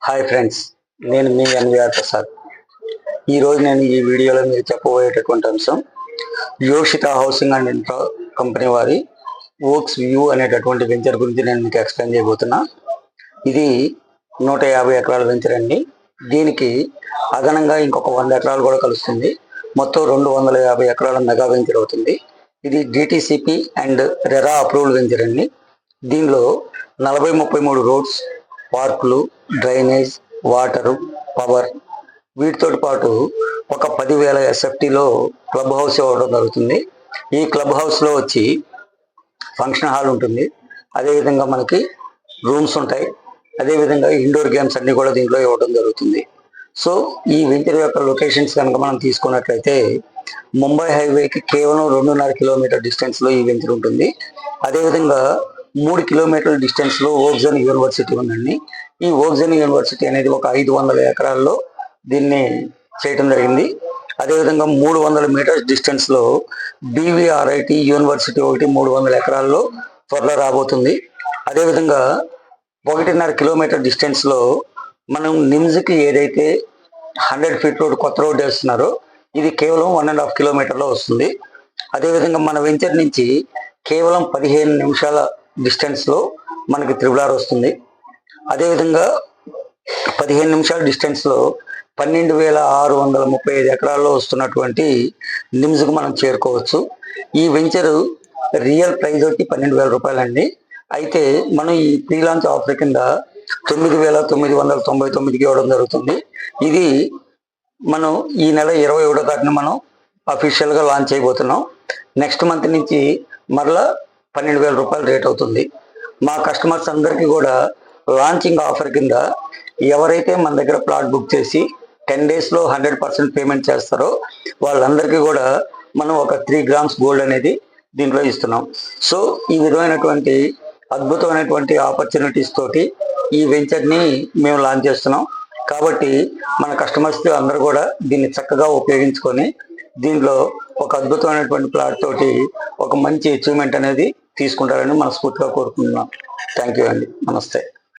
Hi friends, నేను మీ NVR Prasad. ఈరోజు నేను ఈ వీడియోలో మీరు చెప్పబోయేటటువంటి అంశం యోషిత హౌసింగ్ అండ్ ఇన్ఫ్రా కంపెనీ వారి వోక్స్ వ్యూ అనేటటువంటి వెంచర్ గురించి నేను మీకు ఎక్స్ప్లెయిన్ చేయబోతున్నా. ఇది 150 ఎకరాల వెంచర్ అండి. దీనికి అదనంగా ఇంకొక 100 ఎకరాలు కూడా కలుస్తుంది. మొత్తం 250 ఎకరాల మెగా వెంచర్ అవుతుంది. ఇది DTCP and RERA approved venture అండి. దీనిలో 40-33 రోడ్స్, పార్కులు, డ్రైనేజ్, వాటరు, పవర్ వీటితో పాటు ఒక 10,000 ఎస్ఎఫ్టీలో క్లబ్ హౌస్ ఇవ్వడం జరుగుతుంది. ఈ క్లబ్ హౌస్లో వచ్చి ఫంక్షన్ హాల్ ఉంటుంది, అదేవిధంగా మనకి రూమ్స్ ఉంటాయి, అదేవిధంగా ఇండోర్ గేమ్స్ అన్నీ కూడా దీంట్లో ఇవ్వడం జరుగుతుంది. సో ఈ వెంచర్ యొక్క లొకేషన్స్ కనుక మనం తీసుకున్నట్లయితే ముంబై హైవేకి కేవలం 2.5 కిలోమీటర్ డిస్టెన్స్లో ఈ వెంచర్ ఉంటుంది. అదేవిధంగా 3 కిలోమీటర్ల డిస్టెన్స్లో ఓక్జన్ యూనివర్సిటీ ఉందండి. ఈ ఓక్జన్ యూనివర్సిటీ అనేది ఒక 500 ఎకరాల్లో దీన్ని చేయటం జరిగింది. అదేవిధంగా 300 మీటర్స్ డిస్టెన్స్లో BVRIT యూనివర్సిటీ ఒకటి 300 ఎకరాల్లో త్వరలో రాబోతుంది. అదేవిధంగా 1.5 కిలోమీటర్ డిస్టెన్స్లో మనం నిమ్స్కి ఏదైతే 100 ఫీట్ రోడ్ కొత్త రోడ్ వేస్తున్నారో ఇది కేవలం 1.5 కిలోమీటర్లో వస్తుంది. అదేవిధంగా మన వెంచర్ నుంచి కేవలం 15 నిమిషాల డిస్టెన్స్లో మనకి త్రిబుల్ వస్తుంది. అదేవిధంగా 15 నిమిషాల డిస్టెన్స్లో 12,635 ఎకరాల్లో వస్తున్నటువంటి నిమ్స్కు మనం చేరుకోవచ్చు. ఈ వెంచరు రియల్ ప్రైజ్ వచ్చి 12,000 రూపాయలండి. అయితే మనం ఈ ప్రీ లాంచ్ ఆఫర్ కింద 9,999కి ఇవ్వడం జరుగుతుంది. ఇది మనం ఈ నెల 21వ తారీఖున మనం అఫీషియల్గా లాంచ్ చేయబోతున్నాం. నెక్స్ట్ మంత్ నుంచి మరలా 12,000 రూపాయలు రేట్ అవుతుంది. మా కస్టమర్స్ అందరికీ కూడా లాంచింగ్ ఆఫర్ కింద ఎవరైతే మన దగ్గర ప్లాట్ బుక్ చేసి 10 డేస్లో 100% పేమెంట్ చేస్తారో వాళ్ళందరికీ కూడా మనం ఒక 3 గ్రామ్స్ గోల్డ్ అనేది దీంట్లో ఇస్తున్నాం. సో ఈ విధమైనటువంటి అద్భుతమైనటువంటి ఆపర్చునిటీస్ తోటి ఈ వెంచర్ని మేము లాంచ్ చేస్తున్నాం. కాబట్టి మన కస్టమర్స్ అందరూ కూడా దీన్ని చక్కగా ఉపయోగించుకొని దీంట్లో ఒక అద్భుతమైనటువంటి ప్లాట్ తోటి ఒక మంచి అచీవ్మెంట్ అనేది తీసుకుంటారని మనస్ఫూర్తిగా కోరుకుంటున్నాం. థ్యాంక్ యూ అండి. నమస్తే.